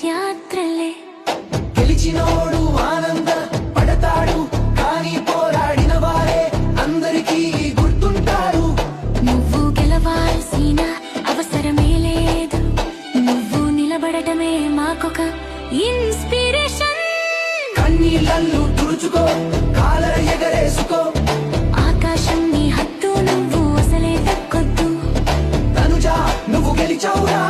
యాత్రలే. గెలిచినోడు ఆనంద పడతాడు, కానీ పోరాడిన వారే అందరికీ గుర్తుంటారు. నువ్వు గెలవాల్సిన అవసరమే లేదు, నువ్వు నిలబడటమే మాకొక ఇన్స్పిరేషన్. కన్నీళ్ళల్లు తుడుచుకో, కాలర ఎగరేసుకో, ఆకాశం నీ హద్దు, నువ్వు అసలే తగ్గొద్దు. తనుజా నువ్వు గెలిచావురా.